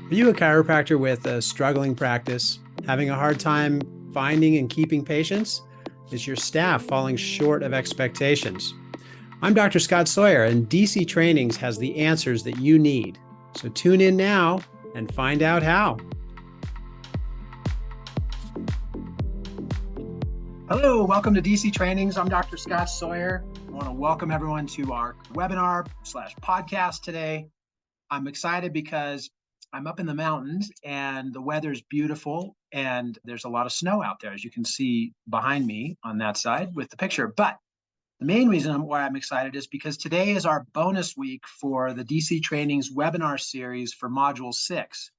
Are you a chiropractor with a struggling practice, having a hard time finding and keeping patients? Is your staff falling short of expectations? I'm Dr. Scott Sawyer, and DC Trainings has the answers that you need. So tune in now and find out how. Hello, welcome to DC Trainings. I'm Dr. Scott Sawyer. I want to welcome everyone to our webinar/podcast today. I'm excited because I'm up in the mountains and the weather's beautiful and there's a lot of snow out there, as you can see behind me on that side with the picture. But the main reason why I'm excited is because today is our bonus week for the DC Trainings webinar series for Module 6.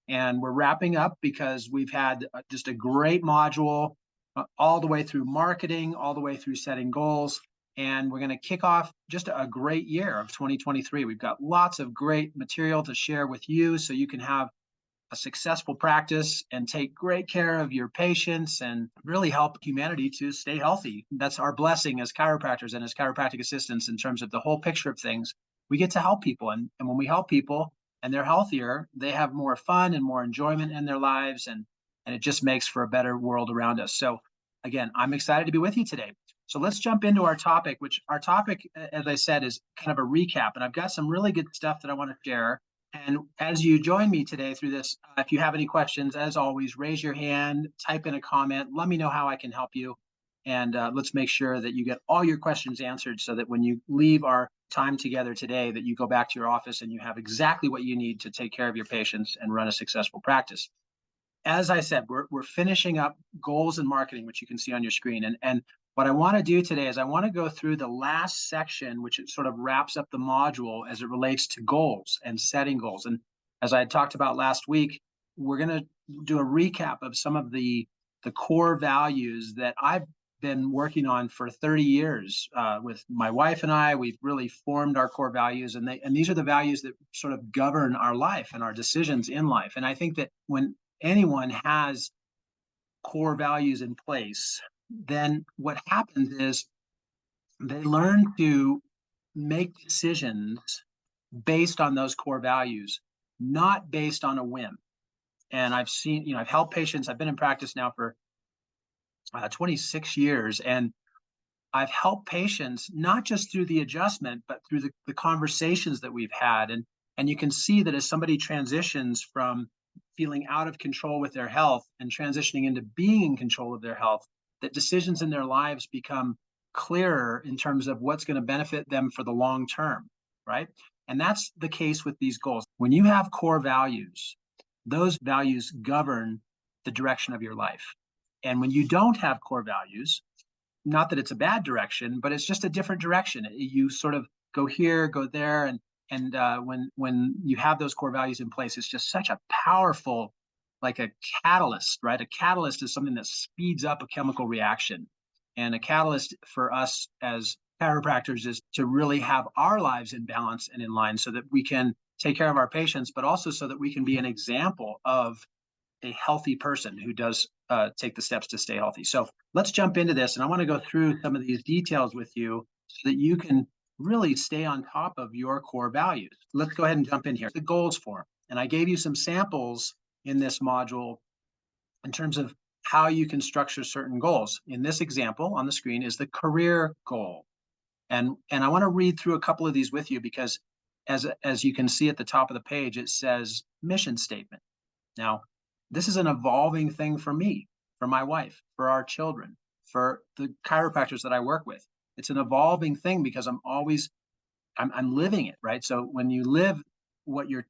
And we're wrapping up because we've had just a great module all the way through marketing, all the way through setting goals. And we're going to kick off just a great year of 2023. We've got lots of great material to share with you so you can have a successful practice and take great care of your patients and really help humanity to stay healthy. That's our blessing as chiropractors and as chiropractic assistants in terms of the whole picture of things. We get to help people. And when we help people and they're healthier, they have more fun and more enjoyment in their lives. And it just makes for a better world around us. So again, I'm excited to be with you today. So let's jump into our topic, which our topic, as I said, is kind of a recap. And I've got some really good stuff that I want to share. And as you join me today through this, if you have any questions, as always, raise your hand, type in a comment, let me know how I can help you. And let's make sure that you get all your questions answered so that when you leave our time together today, that you go back to your office and you have exactly what you need to take care of your patients and run a successful practice. As I said, we're finishing up goals and marketing, which you can see on your screen. And what I want to do today is I want to go through the last section, which it sort of wraps up the module as it relates to goals and setting goals. And as I had talked about last week, we're going to do a recap of some of the core values that I've been working on for 30 years with my wife and I. We've really formed our core values, and these are the values that sort of govern our life and our decisions in life. And I think that when anyone has core values in place, then what happens is they learn to make decisions based on those core values, not based on a whim. And I've seen, I've helped patients. I've been in practice now for 26 years, and I've helped patients not just through the adjustment, but through the conversations that we've had. And you can see that as somebody transitions from feeling out of control with their health and transitioning into being in control of their health, that decisions in their lives become clearer in terms of what's going to benefit them for the long term, right? And that's the case with these goals. When you have core values, those values govern the direction of your life. And when you don't have core values, not that it's a bad direction, but it's just a different direction. You sort of go here, go there, and when you have those core values in place, it's just such a powerful, like a catalyst, right? A catalyst is something that speeds up a chemical reaction. And a catalyst for us as chiropractors is to really have our lives in balance and in line so that we can take care of our patients, but also so that we can be an example of a healthy person who does take the steps to stay healthy. So let's jump into this. And I want to go through some of these details with you so that you can really stay on top of your core values. Let's go ahead and jump in here. The goals form. And I gave you some samples in this module in terms of how you can structure certain goals. In this example on the screen is the career goal. And I want to read through a couple of these with you because as you can see at the top of the page, it says mission statement. Now, this is an evolving thing for me, for my wife, for our children, for the chiropractors that I work with. It's an evolving thing because I'm living it, right? So when you live what your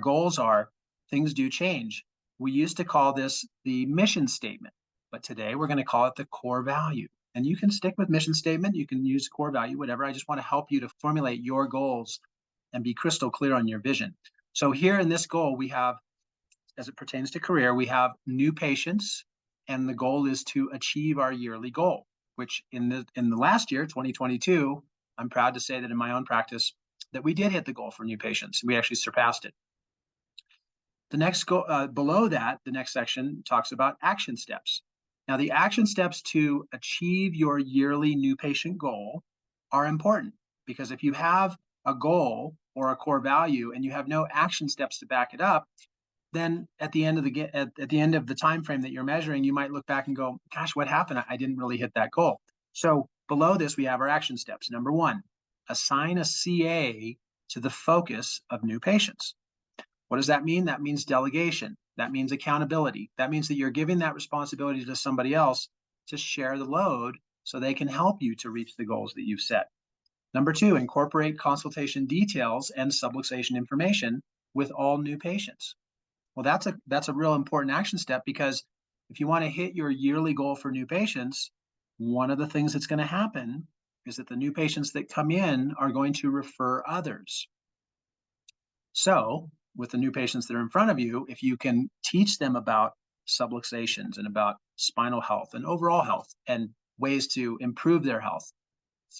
goals are, things do change. We used to call this the mission statement, but today we're going to call it the core value. And you can stick with mission statement, you can use core value, whatever. I just want to help you to formulate your goals and be crystal clear on your vision. So here in this goal, we have, as it pertains to career, we have new patients, and the goal is to achieve our yearly goal, which in the last year, 2022, I'm proud to say that in my own practice that we did hit the goal for new patients. We actually surpassed it. The next below that, the next section talks about action steps. Now, the action steps to achieve your yearly new patient goal are important because if you have a goal or a core value and you have no action steps to back it up, then at the end of the time frame that you're measuring, you might look back and go, gosh, what happened? I didn't really hit that goal. So below this, we have our action steps. Number one, assign a CA to the focus of new patients. What does that mean? That means delegation. That means accountability. That means that you're giving that responsibility to somebody else to share the load so they can help you to reach the goals that you've set. Number two, incorporate consultation details and subluxation information with all new patients. Well, that's a real important action step, because if you want to hit your yearly goal for new patients, one of the things that's going to happen is that the new patients that come in are going to refer others. So with the new patients that are in front of you, if you can teach them about subluxations and about spinal health and overall health and ways to improve their health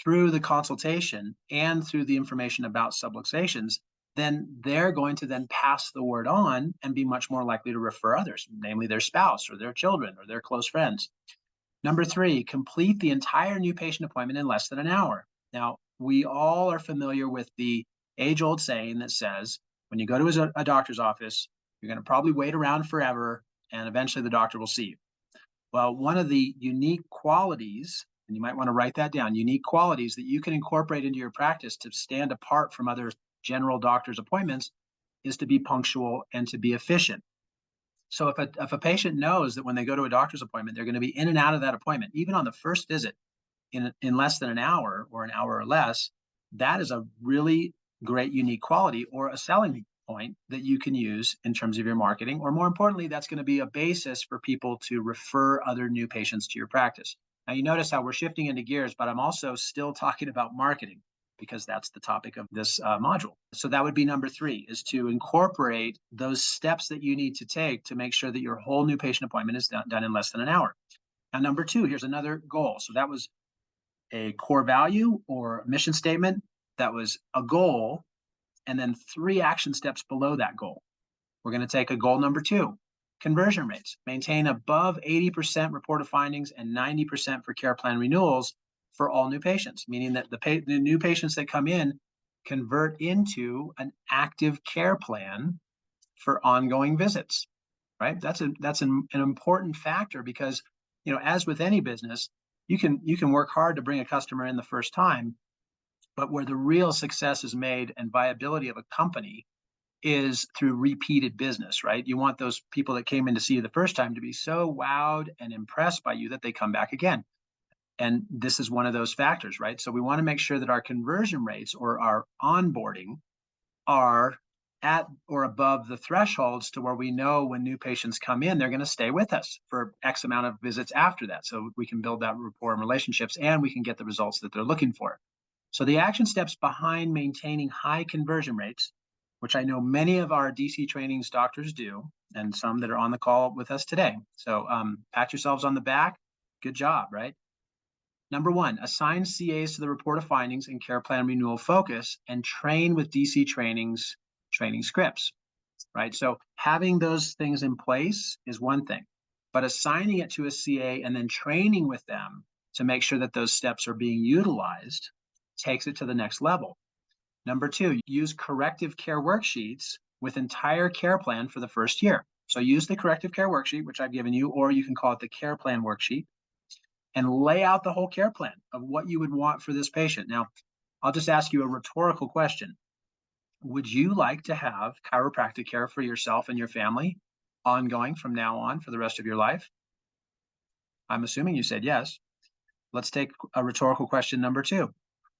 through the consultation and through the information about subluxations, then they're going to then pass the word on and be much more likely to refer others, namely their spouse or their children or their close friends. Number three, complete the entire new patient appointment in less than an hour. Now, we all are familiar with the age-old saying that says, when you go to a doctor's office, you're going to probably wait around forever, and eventually the doctor will see you. Well, one of the unique qualities, and you might want to write that down, unique qualities that you can incorporate into your practice to stand apart from other general doctor's appointments, is to be punctual and to be efficient. So if a patient knows that when they go to a doctor's appointment, they're going to be in and out of that appointment, even on the first visit, in less than an hour or an hour or less, that is a really great unique quality or a selling point that you can use in terms of your marketing. Or more importantly, that's going to be a basis for people to refer other new patients to your practice. Now, you notice how we're shifting into gears, but I'm also still talking about marketing, because that's the topic of this module. So that would be number three, is to incorporate those steps that you need to take to make sure that your whole new patient appointment is done in less than an hour. Now, number two, here's another goal. So that was a core value or mission statement. That was a goal, and then three action steps below that goal. We're going to take a goal number two, conversion rates. Maintain above 80% reported findings and 90% for care plan renewals for all new patients, meaning that the new patients that come in convert into an active care plan for ongoing visits, right? That's an important factor, because, as with any business, you can work hard to bring a customer in the first time, but where the real success is made and viability of a company is through repeated business, right? You want those people that came in to see you the first time to be so wowed and impressed by you that they come back again. And this is one of those factors, right? So we want to make sure that our conversion rates or our onboarding are at or above the thresholds to where we know when new patients come in, they're going to stay with us for X amount of visits after that. So we can build that rapport and relationships, and we can get the results that they're looking for. So the action steps behind maintaining high conversion rates, which I know many of our DC trainings doctors do, and some that are on the call with us today. So pat yourselves on the back. Good job, right? Number one, assign CAs to the report of findings and care plan renewal focus, and train with DC trainings training scripts, right? So having those things in place is one thing, but assigning it to a CA and then training with them to make sure that those steps are being utilized takes it to the next level. Number two, use corrective care worksheets with entire care plan for the first year. So use the corrective care worksheet, which I've given you, or you can call it the care plan worksheet, and lay out the whole care plan of what you would want for this patient. Now, I'll just ask you a rhetorical question. Would you like to have chiropractic care for yourself and your family ongoing from now on for the rest of your life? I'm assuming you said yes. Let's take a rhetorical question number two.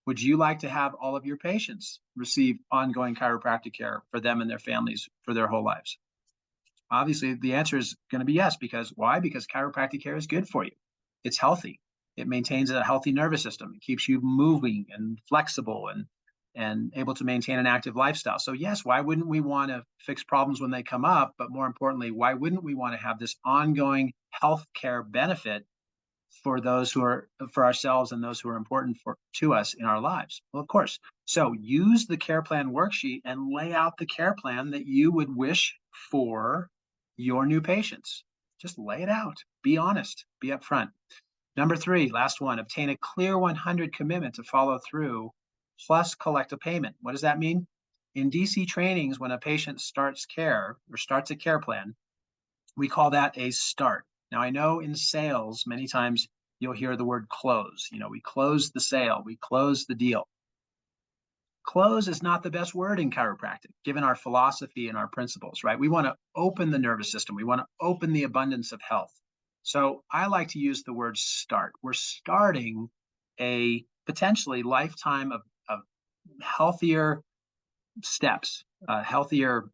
Would you like to have all of your patients receive ongoing chiropractic care for them and their families for their whole lives? Obviously, the answer is going to be yes. Because why? Because chiropractic care is good for you. It's healthy. It maintains a healthy nervous system. It keeps you moving and flexible and able to maintain an active lifestyle. So yes, why wouldn't we want to fix problems when they come up? But more importantly, why wouldn't we want to have this ongoing healthcare benefit for those who are, for ourselves and those who are important to us in our lives? Well, of course. So use the care plan worksheet and lay out the care plan that you would wish for your new patients. Just lay it out. Be honest. Be upfront. Number three, last one, obtain a clear 100 commitment to follow through plus collect a payment. What does that mean? In DC trainings, when a patient starts care or starts a care plan, we call that a start. Now, I know in sales, many times you'll hear the word close. We close the sale, we close the deal. Close is not the best word in chiropractic, given our philosophy and our principles, right? We want to open the nervous system. We want to open the abundance of health. So I like to use the word start. We're starting a potentially lifetime of healthier steps, a healthier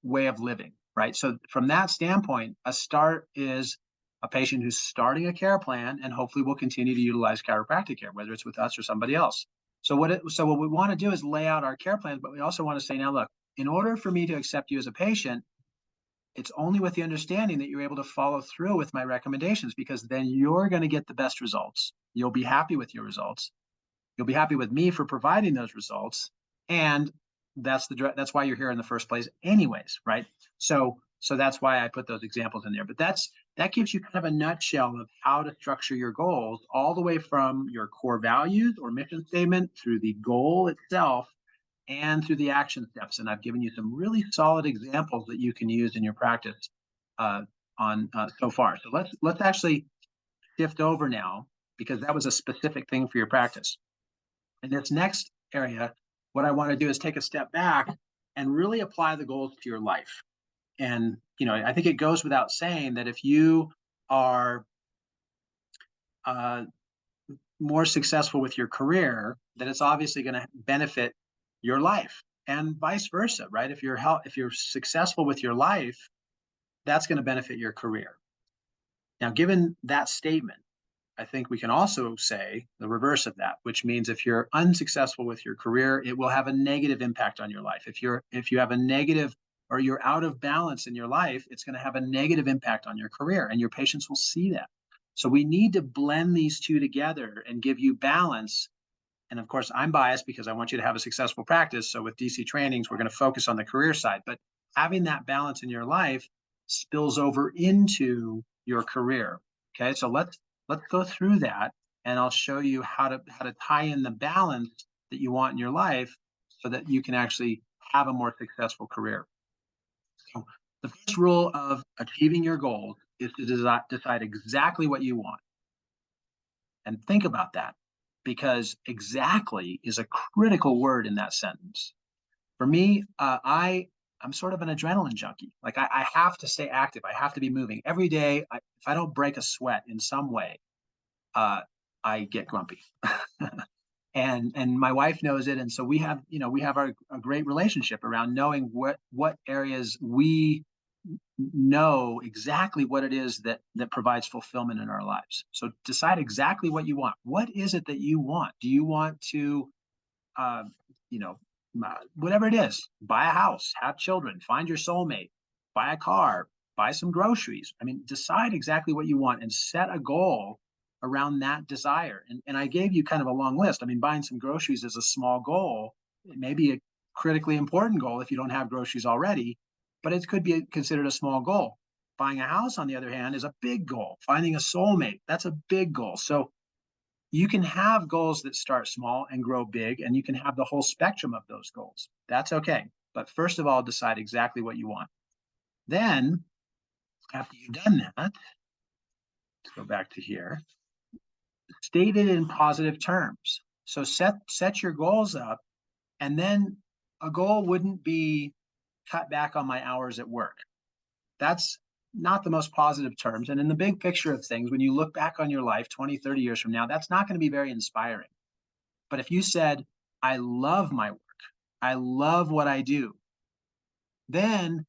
way of living, right? So from that standpoint, a start is a patient who's starting a care plan and hopefully will continue to utilize chiropractic care, whether it's with us or somebody else. So what we want to do is lay out our care plans, but we also want to say, now look, in order for me to accept you as a patient, it's only with the understanding that you're able to follow through with my recommendations, because then you're going to get the best results. You'll be happy with your results. You'll be happy with me for providing those results. And that's why you're here in the first place anyways, right? So that's why I put those examples in there. But that gives you kind of a nutshell of how to structure your goals, all the way from your core values or mission statement through the goal itself and through the action steps. And I've given you some really solid examples that you can use in your practice so far. So let's actually shift over now, because that was a specific thing for your practice. In this next area, what I want to do is take a step back and really apply the goals to your life. And, I think it goes without saying that if you are more successful with your career, then it's obviously going to benefit your life, and vice versa, right? If you're successful with your life, that's going to benefit your career. Now, given that statement, I think we can also say the reverse of that, which means if you're unsuccessful with your career, it will have a negative impact on your life. If you have a negative, or you're out of balance in your life, it's going to have a negative impact on your career, and your patients will see that. So we need to blend these two together and give you balance. And of course, I'm biased because I want you to have a successful practice. So with DC trainings, we're going to focus on the career side, but having that balance in your life spills over into your career. Okay, so let's go through that, and I'll show you how to tie in the balance that you want in your life so that you can actually have a more successful career. So the first rule of achieving your goals is to decide exactly what you want. And think about that, because exactly is a critical word in that sentence. For me, I'm sort of an adrenaline junkie. Like I have to stay active. I have to be moving every day. If I don't break a sweat in some way, I get grumpy. and my wife knows it. And so we have a great relationship around knowing what areas we know exactly what it is that provides fulfillment in our lives. So decide exactly what you want. What is it that you want? Do you want to, whatever it is, buy a house, have children, find your soulmate, buy a car, buy some groceries? I mean, decide exactly what you want and set a goal around that desire. And I gave you kind of a long list. I mean, buying some groceries is a small goal. It may be a critically important goal if you don't have groceries already, but it could be considered a small goal. Buying a house, on the other hand, is a big goal. Finding a soulmate, that's a big goal. So you can have goals that start small and grow big, and you can have the whole spectrum of those goals. That's okay. But first of all, decide exactly what you want. Then, after you've done that, let's go back to here. State it in positive terms. So set your goals up, and then a goal wouldn't be cut back on my hours at work. That's not the most positive terms. And in the big picture of things, when you look back on your life 20, 30 years from now, that's not going to be very inspiring. But if you said, I love my work, I love what I do, then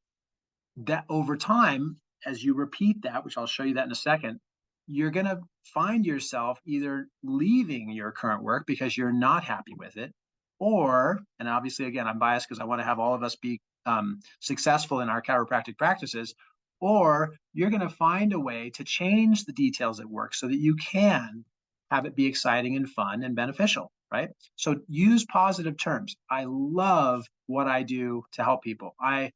that over time, as you repeat that, which I'll show you that in a second, you're going to find yourself either leaving your current work because you're not happy with it, or, and obviously, again, I'm biased because I want to have all of us be successful in our chiropractic practices, or you're going to find a way to change the details at work so that you can have it be exciting and fun and beneficial, right? So use positive terms. I love what I do to help people. I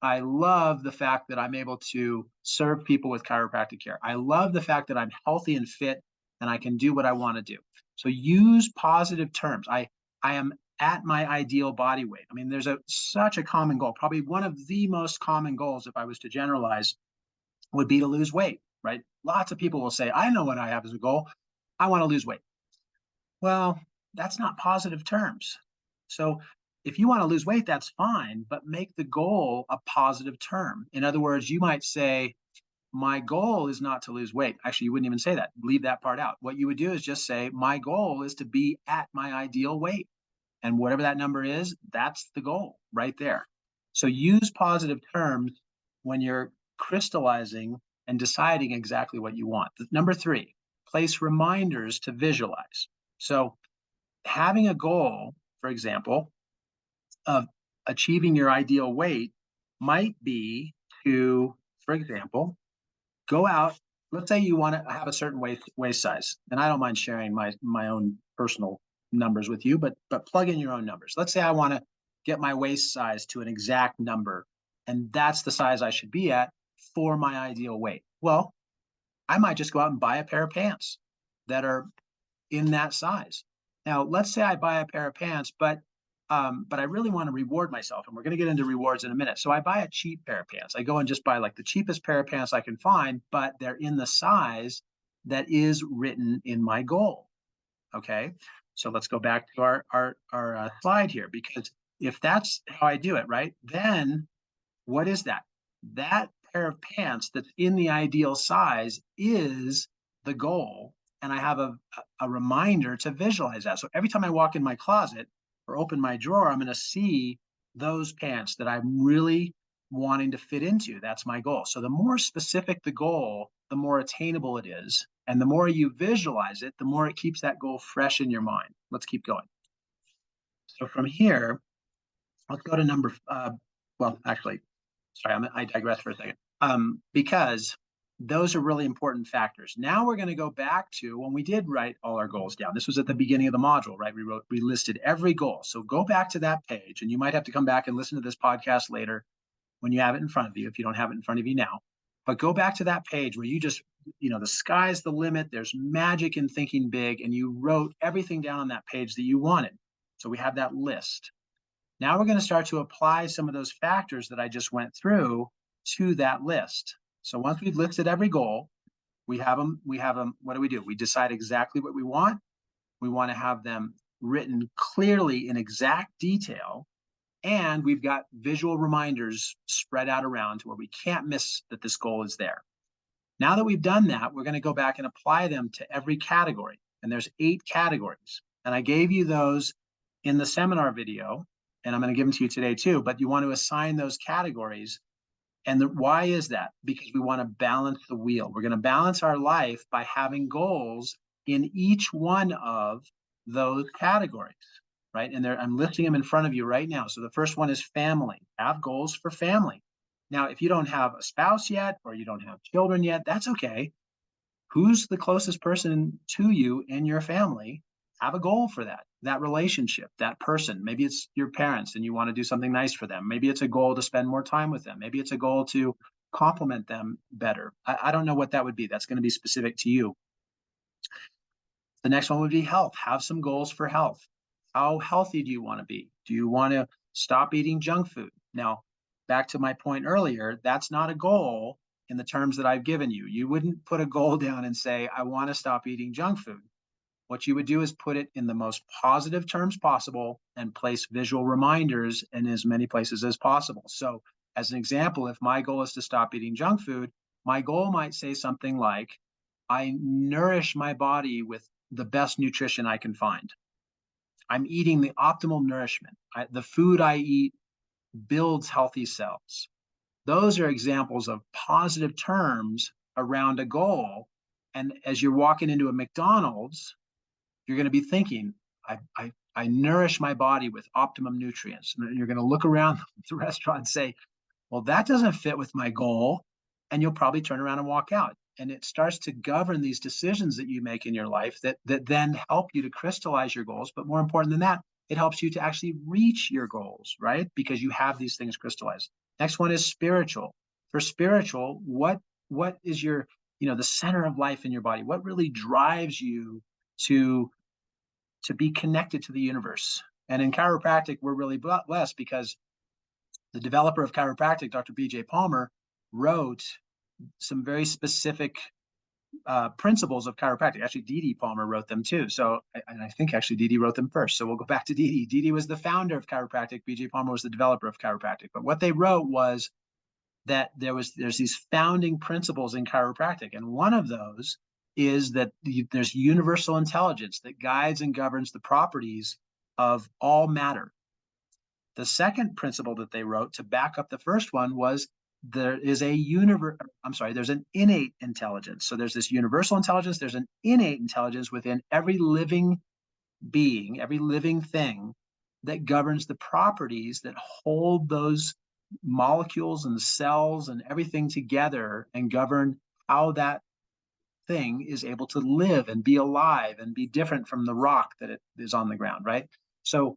love the fact that I'm able to serve people with chiropractic care. I love the fact that I'm healthy and fit and I can do what I want to do. So use positive terms. I am at my ideal body weight. I mean, there's such a common goal. Probably one of the most common goals, if I was to generalize, would be to lose weight, right? Lots of people will say, I know what I have as a goal. I want to lose weight. Well, that's not positive terms. So if you want to lose weight, that's fine, but make the goal a positive term. In other words, you might say, my goal is not to lose weight. Actually, you wouldn't even say that. Leave that part out. What you would do is just say, my goal is to be at my ideal weight. And whatever that number is, that's the goal right there. So use positive terms when you're crystallizing and deciding exactly what you want. Number 3, place reminders to visualize. So having a goal, for example, of achieving your ideal weight might be to, for example, go out. Let's say you want to have a certain waist size, and I don't mind sharing my own personal numbers with you, but plug in your own numbers. Let's say I want to get my waist size to an exact number, and that's the size I should be at for my ideal weight. Well, I might just go out and buy a pair of pants that are in that size. Now, let's say I buy a pair of pants, but I really want to reward myself, and we're going to get into rewards in a minute. So I buy a cheap pair of pants. I go and just buy like the cheapest pair of pants I can find, but they're in the size that is written in my goal. Okay, so let's go back to our slide here, because if that's how I do it, right, then what is that? That pair of pants that's in the ideal size is the goal, and I have a reminder to visualize that. So every time I walk in my closet or open my drawer, I'm going to see those pants that I'm really wanting to fit into. That's my goal. So the more specific the goal, the more attainable it is. And the more you visualize it, the more it keeps that goal fresh in your mind. Let's keep going. So from here, let's go to well, actually, sorry, I digress for a second. Because those are really important factors. Now we're going to go back to when we did write all our goals down. This was at the beginning of the module, right? We listed every goal. So go back to that page, and you might have to come back and listen to this podcast later when you have it in front of you, if you don't have it in front of you now. But go back to that page where you just, the sky's the limit. There's magic in thinking big, and you wrote everything down on that page that you wanted. So we have that list. Now we're going to start to apply some of those factors that I just went through to that list. So once we've listed every goal, we have them. What do? We decide exactly what we want. We want to have them written clearly in exact detail. And we've got visual reminders spread out around to where we can't miss that this goal is there. Now that we've done that, we're going to go back and apply them to every category. And there's 8 categories. And I gave you those in the seminar video, and I'm going to give them to you today too, but you want to assign those categories. And why is that? Because we want to balance the wheel. We're going to balance our life by having goals in each one of those categories, right? And I'm listing them in front of you right now. So the first one is family. Have goals for family. Now, if you don't have a spouse yet, or you don't have children yet, that's okay. Who's the closest person to you in your family? Have a goal for that relationship, that person. Maybe it's your parents and you want to do something nice for them. Maybe it's a goal to spend more time with them. Maybe it's a goal to compliment them better. I don't know what that would be. That's going to be specific to you. The next one would be health. Have some goals for health. How healthy do you want to be? Do you want to stop eating junk food? Now, back to my point earlier, that's not a goal in the terms that I've given you. You wouldn't put a goal down and say, I want to stop eating junk food. What you would do is put it in the most positive terms possible and place visual reminders in as many places as possible. So as an example, if my goal is to stop eating junk food, my goal might say something like, I nourish my body with the best nutrition I can find. I'm eating the optimal nourishment. The food I eat builds healthy cells. Those are examples of positive terms around a goal. And as you're walking into a McDonald's, you're going to be thinking, I nourish my body with optimum nutrients. And you're going to look around the restaurant and say, well, that doesn't fit with my goal. And you'll probably turn around and walk out. And it starts to govern these decisions that you make in your life that then help you to crystallize your goals. But more important than that, it helps you to actually reach your goals, right? Because you have these things crystallized. Next one is spiritual. For spiritual, what is your, the center of life in your body? What really drives you to be connected to the universe? And in chiropractic, we're really blessed because the developer of chiropractic, Dr. B.J. Palmer, wrote some very specific principles of chiropractic. Actually, D.D. Palmer wrote them too. So, and I think actually D.D. wrote them first. So we'll go back to D.D. D.D. was the founder of chiropractic. B.J. Palmer was the developer of chiropractic. But what they wrote was that there's these founding principles in chiropractic, and one of those is that there's universal intelligence that guides and governs the properties of all matter. The second principle that they wrote to back up the first one was there's an innate intelligence. So there's this universal intelligence, there's an innate intelligence within every living being, every living thing that governs the properties that hold those molecules and cells and everything together and govern how that thing is able to live and be alive and be different from the rock that it is on the ground, right? So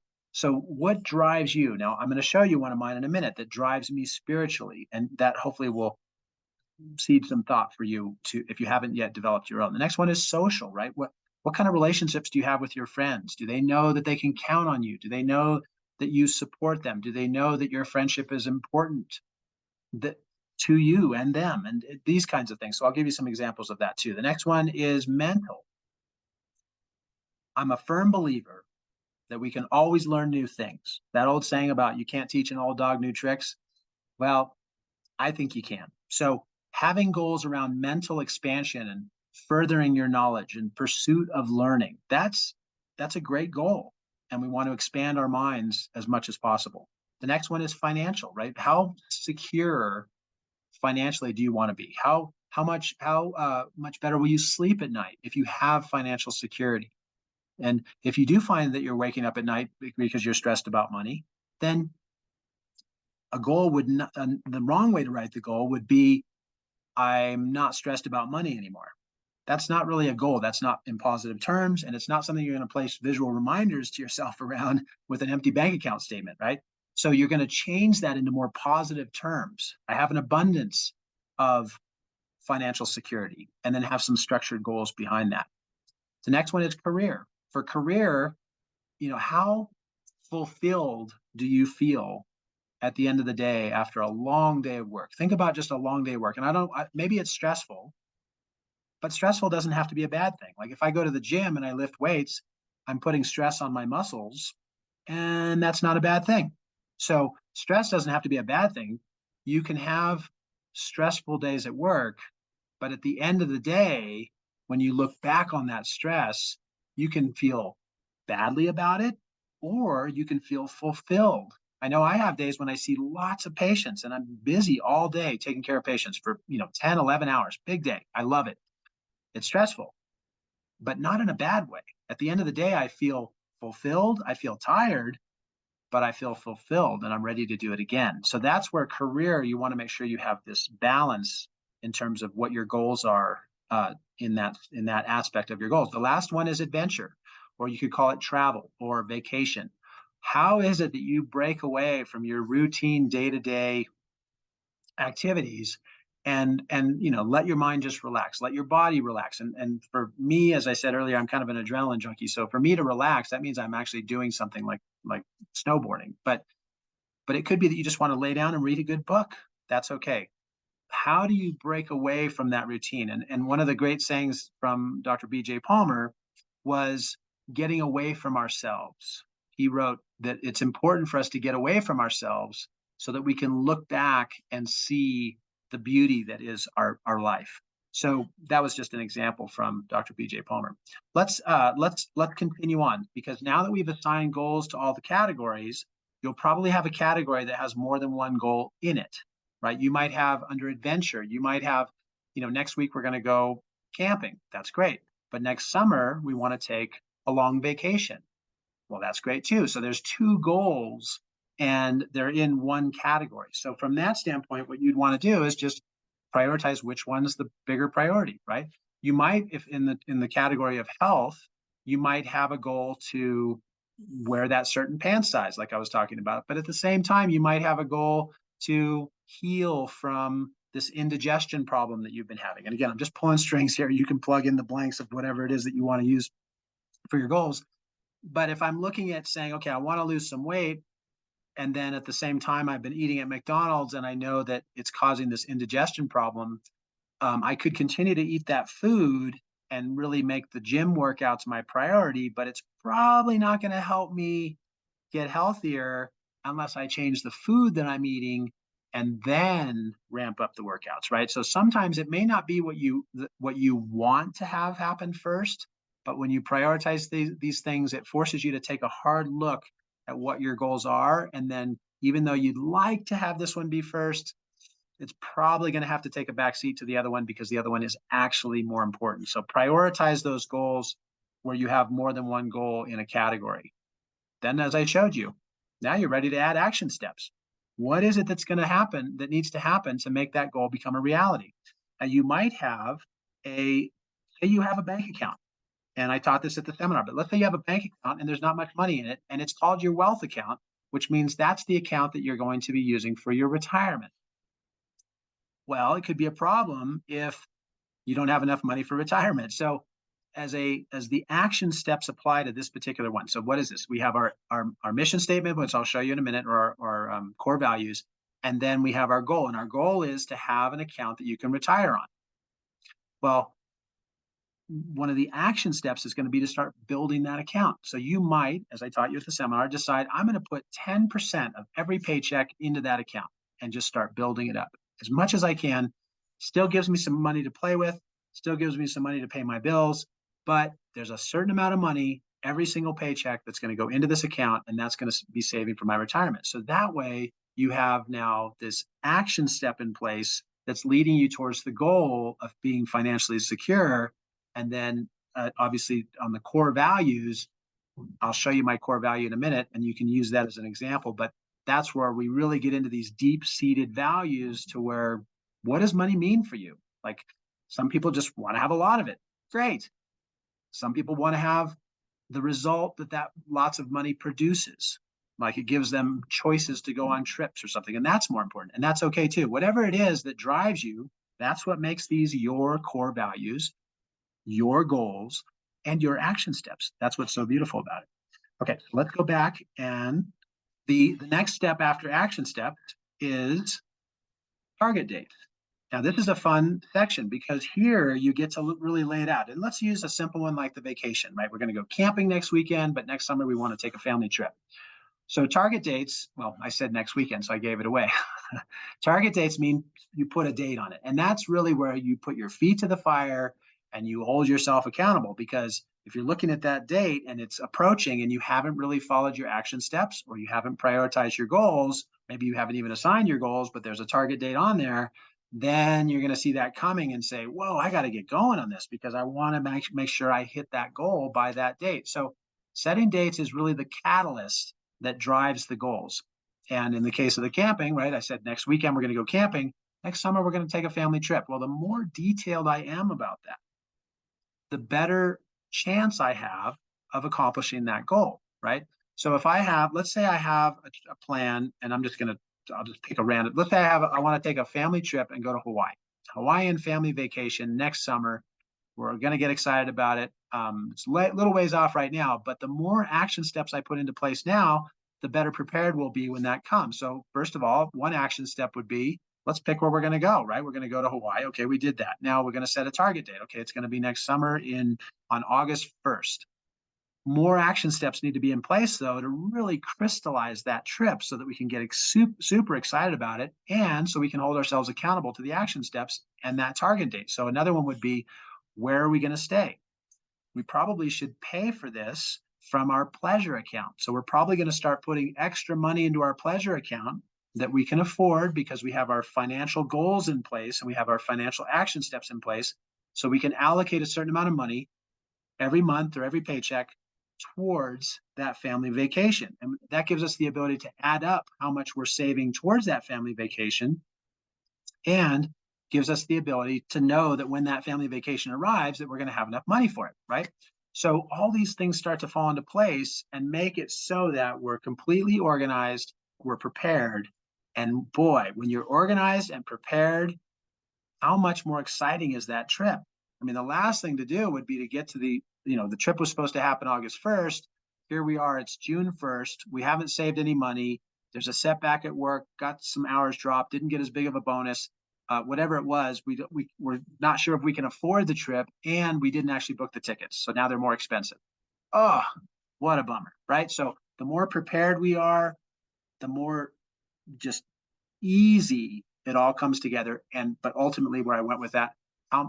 what drives you? Now, I'm going to show you one of mine in a minute that drives me spiritually, and that hopefully will seed some thought for you to, if you haven't yet developed your own. The next one is social, right? What kind of relationships do you have with your friends? Do they know that they can count on you? Do they know that you support them? Do they know that your friendship is important to you and them, and these kinds of things? So I'll give you some examples of that too. The next one is mental. I'm a firm believer that we can always learn new things. That old saying about you can't teach an old dog new tricks. Well, I think you can. So having goals around mental expansion and furthering your knowledge and pursuit of learning, that's a great goal. And we want to expand our minds as much as possible. The next one is financial, right? How secure financially do you want to be? How much better will you sleep at night if you have financial security? And if you do find that you're waking up at night because you're stressed about money, then a goal would not, the wrong way to write the goal would be, I'm not stressed about money anymore. That's not really a goal. That's not in positive terms. And it's not something you're going to place visual reminders to yourself around with an empty bank account statement, right? So you're going to change that into more positive terms. I have an abundance of financial security, and then have some structured goals behind that. The next one is career. For career, how fulfilled do you feel at the end of the day after a long day of work? Think about just a long day of work. And maybe it's stressful, but stressful doesn't have to be a bad thing. Like if I go to the gym and I lift weights, I'm putting stress on my muscles, and that's not a bad thing. So stress doesn't have to be a bad thing. You can have stressful days at work, but at the end of the day, when you look back on that stress, you can feel badly about it, or you can feel fulfilled. I know I have days when I see lots of patients and I'm busy all day taking care of patients for 10, 11 hours, big day. I love it. It's stressful, but not in a bad way. At the end of the day, I feel fulfilled. I feel tired, but I feel fulfilled and I'm ready to do it again. So that's where career, you want to make sure you have this balance in terms of what your goals are in that aspect of your goals. The last one is adventure, or you could call it travel or vacation. How is it that you break away from your routine day-to-day activities and let your mind just relax, let your body relax? And for me, as I said earlier, I'm kind of an adrenaline junkie. So for me to relax, that means I'm actually doing something like snowboarding. But it could be that you just want to lay down and read a good book. That's okay. How do you break away from that routine? And one of the great sayings from Dr. B.J. Palmer was getting away from ourselves. He wrote that it's important for us to get away from ourselves so that we can look back and see the beauty that is our life. So that was just an example from Dr. B.J. Palmer. Let's continue on, because now that we've assigned goals to all the categories, you'll probably have a category that has more than one goal in it, right? You might have under adventure, you might have, next week we're going to go camping. That's great. But next summer, we want to take a long vacation. Well, that's great too. So there's two goals and they're in one category. So from that standpoint, what you'd want to do is just prioritize which one is the bigger priority, right? You might, if in the category of health, you might have a goal to wear that certain pant size, like I was talking about. But at the same time, you might have a goal to heal from this indigestion problem that you've been having. And again, I'm just pulling strings here. You can plug in the blanks of whatever it is that you want to use for your goals. But if I'm looking at saying, okay, I want to lose some weight, and then at the same time I've been eating at McDonald's and I know that it's causing this indigestion problem, I could continue to eat that food and really make the gym workouts my priority, but it's probably not going to help me get healthier unless I change the food that I'm eating and then ramp up the workouts, right? So sometimes it may not be what you want to have happen first, but when you prioritize these things, it forces you to take a hard look at what your goals are. And then even though you'd like to have this one be first, it's probably going to have to take a back seat to the other one because the other one is actually more important. So prioritize those goals where you have more than one goal in a category. Then, as I showed you, now you're ready to add action steps. What is it that's going to happen, that needs to happen to make that goal become a reality? And you might have say you have a bank account. And I taught this at the seminar, but let's say you have a bank account and there's not much money in it, and it's called your wealth account, which means that's the account that you're going to be using for your retirement. Well, it could be a problem if you don't have enough money for retirement. So as the action steps apply to this particular one. So what is this? We have our mission statement, which I'll show you in a minute, or our core values. And then we have our goal. And our goal is to have an account that you can retire on. Well, one of the action steps is going to be to start building that account. So you might, as I taught you at the seminar, decide I'm going to put 10% of every paycheck into that account and just start building it up as much as I can. Still gives me some money to play with, still gives me some money to pay my bills, but there's a certain amount of money every single paycheck that's going to go into this account, and that's going to be saving for my retirement. So that way you have now this action step in place that's leading you towards the goal of being financially secure. And then obviously on the core values, I'll show you my core value in a minute, and you can use that as an example. But that's where we really get into these deep-seated values to where, what does money mean for you? Like, some people just want to have a lot of it. Great. Some people want to have the result that lots of money produces. Like, it gives them choices to go on trips or something. And that's more important. And that's okay too. Whatever it is that drives you, that's what makes these your core values, your goals, and your action steps. That's what's so beautiful about it. Okay, so let's go back, and the next step after action step is target date. Now, this is a fun section because here you get to really lay it out. And let's use a simple one like the vacation, right? We're going to go camping next weekend, but next summer we want to take a family trip. So target dates, well, I said next weekend, so I gave it away. Target dates mean you put a date on it. And that's really where you put your feet to the fire and you hold yourself accountable. Because if you're looking at that date and it's approaching and you haven't really followed your action steps, or you haven't prioritized your goals, maybe you haven't even assigned your goals, but there's a target date on there, then you're going to see that coming and say, whoa, I got to get going on this because I want to make sure I hit that goal by that date. So setting dates is really the catalyst that drives the goals. And in the case of the camping, right, I said next weekend we're going to go camping. Next summer we're going to take a family trip. Well, the more detailed I am about that, the better chance I have of accomplishing that goal, right? So if I have, let's say I have a plan, and I'll just pick a random, let's say I want to take a family trip and go to Hawaii. Hawaiian family vacation next summer. We're going to get excited about it. It's a little ways off right now, but the more action steps I put into place now, the better prepared we'll be when that comes. So first of all, one action step would be, let's pick where we're going to go, right? We're going to go to Hawaii. Okay, we did that. Now we're going to set a target date. Okay, it's going to be next summer on August 1st. More action steps need to be in place, though, to really crystallize that trip so that we can get super excited about it, and so we can hold ourselves accountable to the action steps and that target date. So another one would be, where are we going to stay? We probably should pay for this from our pleasure account. So we're probably going to start putting extra money into our pleasure account that we can afford because we have our financial goals in place and we have our financial action steps in place. So we can allocate a certain amount of money every month or every paycheck towards that family vacation. And that gives us the ability to add up how much we're saving towards that family vacation, and gives us the ability to know that when that family vacation arrives, that we're going to have enough money for it, right? So all these things start to fall into place and make it so that we're completely organized, we're prepared. And boy, when you're organized and prepared, how much more exciting is that trip? I mean, the last thing to do would be to get to the trip was supposed to happen August 1st. here we are, it's June 1st. We haven't saved any money. There's a setback at work, got some hours dropped, didn't get as big of a bonus. Whatever it was, we're not sure if we can afford the trip, and we didn't actually book the tickets. So now they're more expensive. Oh, what a bummer, right? So the more prepared we are, the more just easy it all comes together. But ultimately, where I went with that,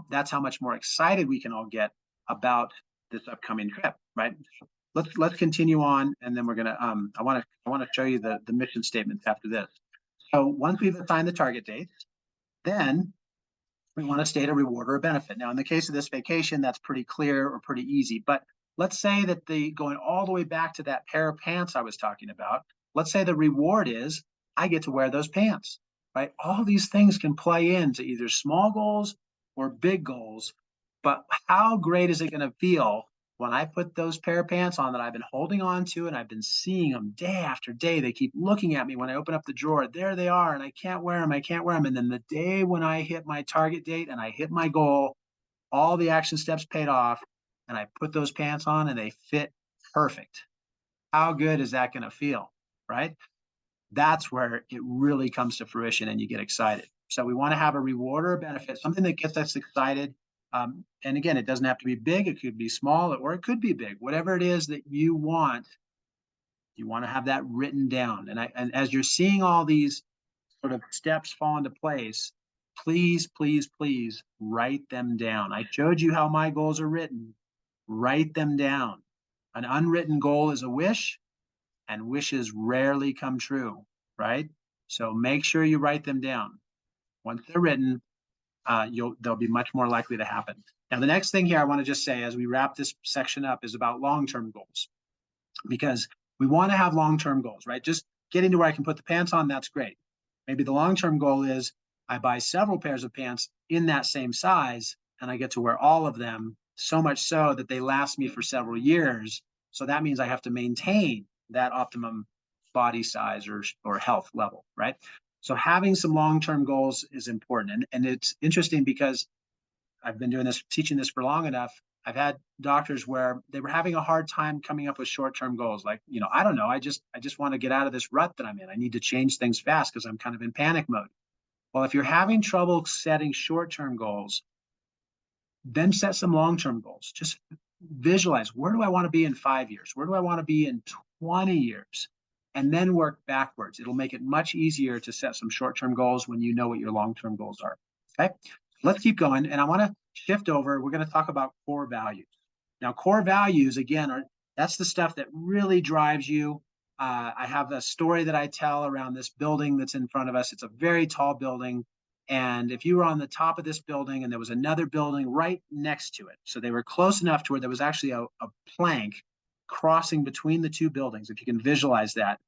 that's how much more excited we can all get about this upcoming trip, right? Let's continue on, and then we're gonna I want to show you the mission statements after this. So once we've assigned the target dates, then we want to state a reward or a benefit. Now, in the case of this vacation, that's pretty clear or pretty easy. But let's say that going all the way back to that pair of pants I was talking about, let's say the reward is I get to wear those pants, right? All these things can play into either small goals or big goals. But how great is it going to feel when I put those pair of pants on that I've been holding on to and I've been seeing them day after day? They keep looking at me when I open up the drawer. There they are, and I can't wear them. I can't wear them. And then the day when I hit my target date and I hit my goal, all the action steps paid off, and I put those pants on and they fit perfect. How good is that going to feel, right? That's where it really comes to fruition and you get excited. So we want to have a reward or a benefit, something that gets us excited. And again, it doesn't have to be big. It could be small, or it could be big. Whatever it is that you want to have that written down. And as you're seeing all these sort of steps fall into place, please, please, please write them down. I showed you how my goals are written. Write them down. An unwritten goal is a wish, and wishes rarely come true, right? So make sure you write them down. Once they're written, they'll be much more likely to happen. Now, the next thing here I want to just say as we wrap this section up is about long-term goals, because we want to have long-term goals, right? Just getting to where I can put the pants on, that's great. Maybe the long-term goal is I buy several pairs of pants in that same size, and I get to wear all of them, so much so that they last me for several years. So that means I have to maintain that optimum body size or health level, right? So having some long-term goals is important. And it's interesting because I've been teaching this for long enough. I've had doctors where they were having a hard time coming up with short-term goals. Like, I don't know, I just want to get out of this rut that I'm in. I need to change things fast because I'm kind of in panic mode. Well, if you're having trouble setting short-term goals, then set some long-term goals. Just visualize, where do I want to be in 5 years? Where do I want to be in 20 years? And then work backwards. It'll make it much easier to set some short-term goals when you know what your long-term goals are. Okay, let's keep going. And I want to shift over. We're going to talk about core values. Now, core values, again, that's the stuff that really drives you. I have a story that I tell around this building that's in front of us. It's a very tall building. And if you were on the top of this building and there was another building right next to it, so they were close enough to where there was actually a plank crossing between the two buildings, if you can visualize that,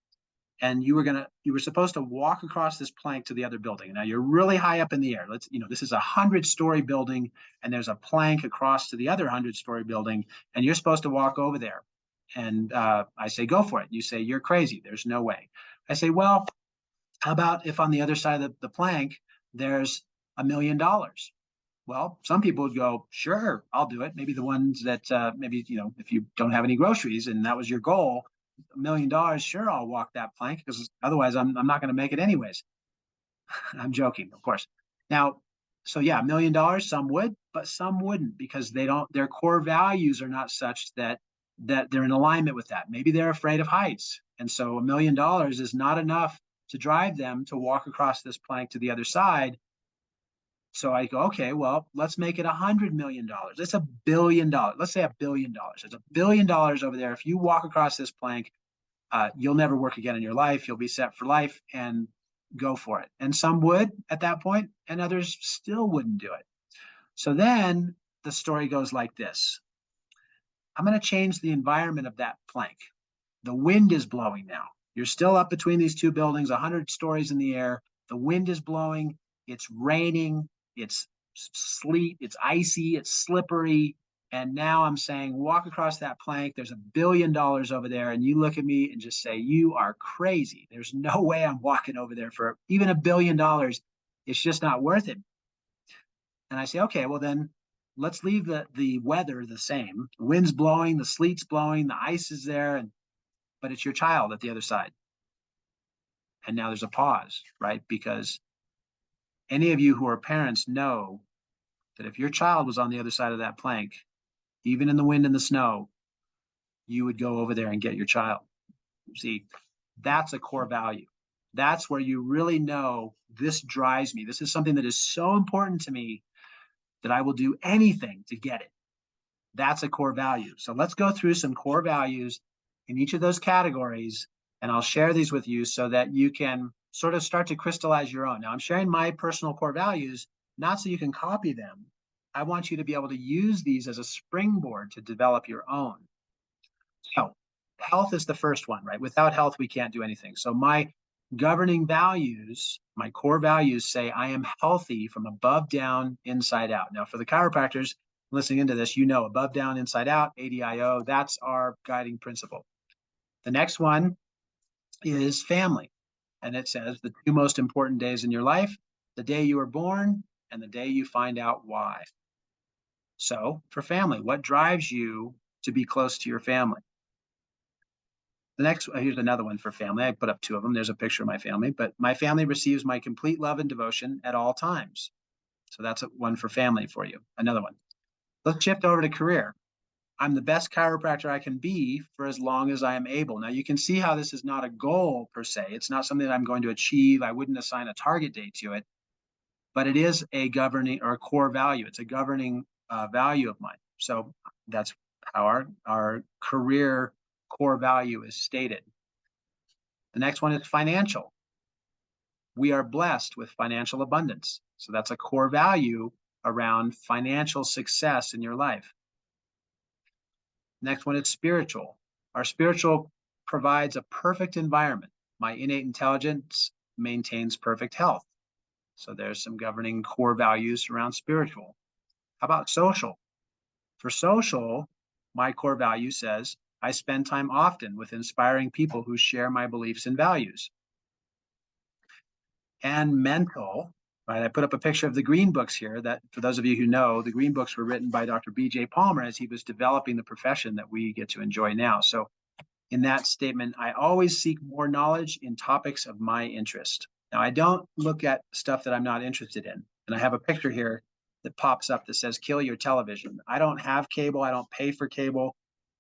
and you were supposed to walk across this plank to the other building. Now you're really high up in the air. This is a 100-story building, and there's a plank across to the other 100-story building, and you're supposed to walk over there. And I say, go for it. You say, you're crazy. There's no way. I say, well, how about if on the other side of the plank, there's $1 million? Well, some people would go, sure, I'll do it. Maybe the ones that maybe, if you don't have any groceries and that was your goal, $1 million, sure, I'll walk that plank because otherwise I'm not going to make it anyways. I'm joking, of course. Now, so yeah, $1 million, some would, but some wouldn't because their core values are not such that they're in alignment with that. Maybe they're afraid of heights. And so $1 million is not enough to drive them to walk across this plank to the other side. So I go, okay, well, let's make it $100 million. That's $1 billion. Let's say $1 billion. There's $1 billion over there. If you walk across this plank, you'll never work again in your life. You'll be set for life, and go for it. And some would at that point, and others still wouldn't do it. So then the story goes like this. I'm going to change the environment of that plank. The wind is blowing now. You're still up between these two buildings, 100 stories in the air. The wind is blowing. It's raining. It's sleet. It's icy. It's slippery. And now I'm saying, walk across that plank. There's $1 billion over there. And you look at me and just say, you are crazy. There's no way I'm walking over there for even $1 billion. It's just not worth it. And I say, okay, well then let's leave the weather the same. The wind's blowing, the sleet's blowing, the ice is there, and but it's your child at the other side. And now there's a pause, right? Because any of you who are parents know that if your child was on the other side of that plank, even in the wind and the snow, you would go over there and get your child. See, that's a core value. That's where you really know this drives me. This is something that is so important to me that I will do anything to get it. That's a core value. So let's go through some core values in each of those categories, and I'll share these with you so that you can sort of start to crystallize your own. Now, I'm sharing my personal core values, not so you can copy them. I want you to be able to use these as a springboard to develop your own. So health is the first one, right? Without health, we can't do anything. So my governing values, my core values say I am healthy from above down, inside out. Now, for the chiropractors listening into this, you know, above down, inside out, ADIO, that's our guiding principle. The next one is family. And it says the two most important days in your life, the day you were born and the day you find out why. So for family, what drives you to be close to your family? The next, here's another one for family. I put up two of them. There's a picture of my family, but my family receives my complete love and devotion at all times. So that's one for family for you. Another one. Let's shift over to career. I'm the best chiropractor I can be for as long as I am able. Now you can see how this is not a goal per se. It's not something that I'm going to achieve. I wouldn't assign a target date to it, but it is a governing or a core value. It's a governing value of mine. So that's how our career core value is stated. The next one is financial. We are blessed with financial abundance. So that's a core value around financial success in your life. Next one is spiritual. Our spiritual provides a perfect environment. My innate intelligence maintains perfect health. So there's some governing core values around spiritual. How about social? For social, my core value says I spend time often with inspiring people who share my beliefs and values. And mental, right? I put up a picture of the green books here that for those of you who know, the green books were written by Dr. B.J. Palmer as he was developing the profession that we get to enjoy now. So in that statement, I always seek more knowledge in topics of my interest. Now, I don't look at stuff that I'm not interested in. And I have a picture here that pops up that says, kill your television. I don't have cable. I don't pay for cable.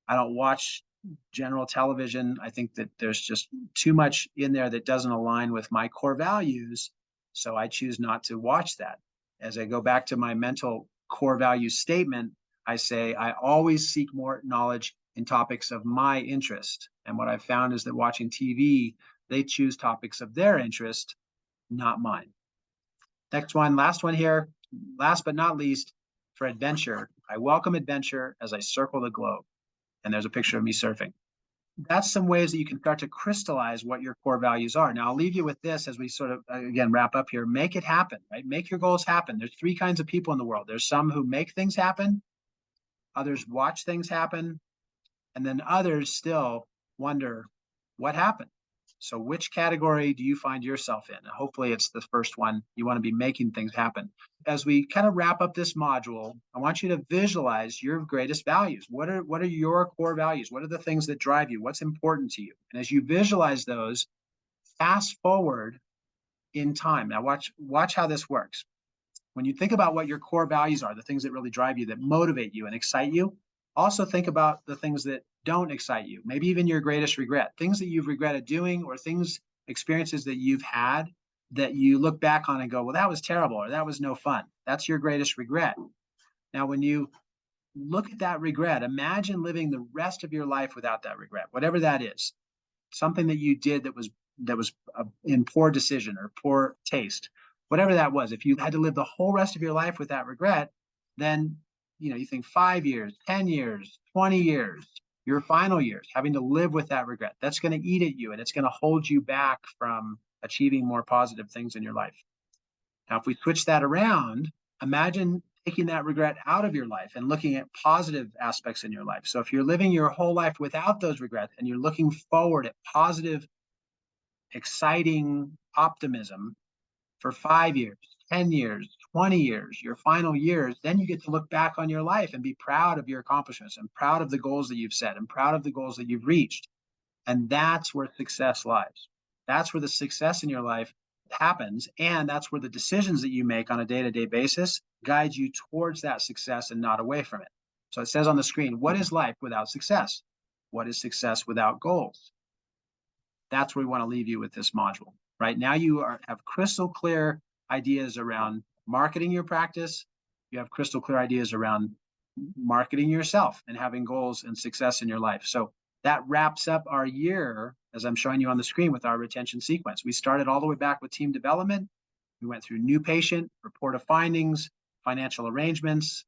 I don't watch general television. I think that there's just too much in there that doesn't align with my core values. So I choose not to watch that. As I go back to my mental core value statement, I say, I always seek more knowledge in topics of my interest. And what I've found is that watching TV, they choose topics of their interest, not mine. Next one, last one here, last but not least, for adventure. I welcome adventure as I circle the globe. And there's a picture of me surfing. That's some ways that you can start to crystallize what your core values are. Now, I'll leave you with this as we sort of, again, wrap up here. Make it happen, right? Make your goals happen. There's three kinds of people in the world. There's some who make things happen, others watch things happen, and then others still wonder what happened. So which category do you find yourself in? Hopefully it's the first one. You want to be making things happen. As we kind of wrap up this module, I want you to visualize your greatest values. What are your core values? What are the things that drive you? What's important to you? And as you visualize those, fast forward in time. Now watch how this works. When you think about what your core values are, the things that really drive you, that motivate you and excite you, also think about the things that don't excite you, maybe even your greatest regret, things that you've regretted doing or experiences that you've had that you look back on and go, well, that was terrible or that was no fun. That's your greatest regret. Now, when you look at that regret, imagine living the rest of your life without that regret, whatever that is, something that you did that was in poor decision or poor taste, whatever that was. If you had to live the whole rest of your life with that regret, then you think 5 years, 10 years, 20 years, your final years, having to live with that regret, that's going to eat at you and it's going to hold you back from achieving more positive things in your life. Now, if we switch that around, imagine taking that regret out of your life and looking at positive aspects in your life. So if you're living your whole life without those regrets and you're looking forward at positive, exciting optimism for 5 years, 10 years, 20 years, your final years, then you get to look back on your life and be proud of your accomplishments and proud of the goals that you've set and proud of the goals that you've reached. And that's where success lies. That's where the success in your life happens. And that's where the decisions that you make on a day-to-day basis guide you towards that success and not away from it. So it says on the screen, what is life without success? What is success without goals? That's where we want to leave you with this module. Right now, have crystal clear ideas around marketing your practice. You have crystal clear ideas around marketing yourself and having goals and success in your life. So that wraps up our year, as I'm showing you on the screen, with our retention sequence. We started all the way back with team development. We went through new patient, report of findings, financial arrangements,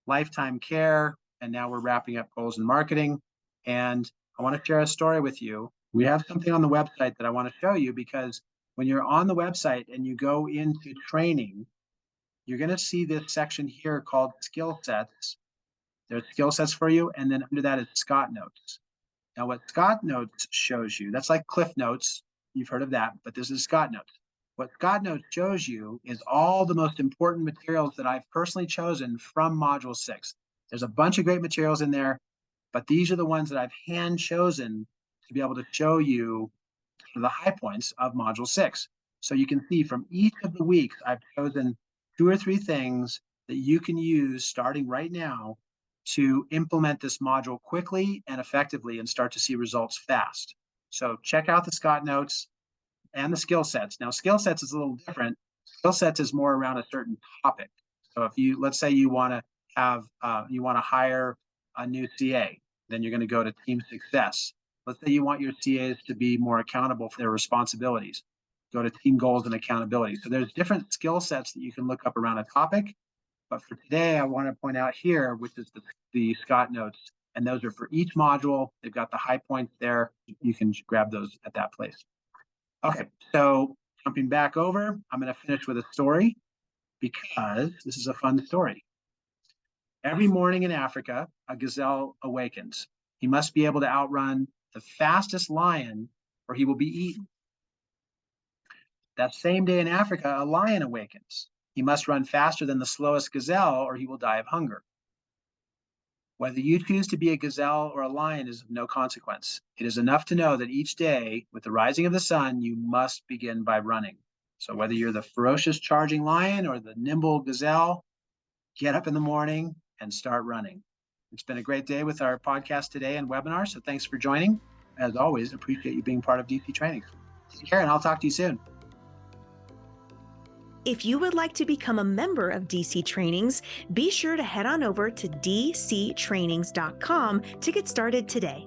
lifetime care, and now we're wrapping up goals and marketing. And I want to share a story with you. We have something on the website that I want to show you, because when you're on the website and you go into training, you're going to see this section here called skill sets. There's skill sets for you, and then under that is Scott Notes. Now, what Scott Notes shows you, that's like Cliff Notes. You've heard of that, but this is Scott Notes. What Scott Notes shows you is all the most important materials that I've personally chosen from Module 6. There's a bunch of great materials in there, but these are the ones that I've hand chosen to be able to show you the high points of Module 6. So you can see from each of the weeks, I've chosen 2 or 3 things that you can use starting right now to implement this module quickly and effectively and start to see results fast. So check out the Scott Notes and the skill sets. Now, skill sets is a little different. Skill sets is more around a certain topic. So if you, let's say you want to have, you want to hire a new CA, then you're going to go to team success. Let's say you want your CAs to be more accountable for their responsibilities. Go to team goals and accountability. So there's different skill sets that you can look up around a topic. But for today, I want to point out here, which is the Scott Notes, and those are for each module. They've got the high points there. You can grab those at that place. Okay, so jumping back over, I'm going to finish with a story, because this is a fun story. Every morning in Africa, a gazelle awakens. He must be able to outrun the fastest lion, or he will be eaten. That same day in Africa, a lion awakens. He must run faster than the slowest gazelle, or he will die of hunger. Whether you choose to be a gazelle or a lion is of no consequence. It is enough to know that each day, with the rising of the sun, you must begin by running. So whether you're the ferocious charging lion or the nimble gazelle, get up in the morning and start running. It's been a great day with our podcast today and webinar, so thanks for joining. As always, appreciate you being part of DC Trainings. Take care, and I'll talk to you soon. If you would like to become a member of DC Trainings, be sure to head on over to dctrainings.com to get started today.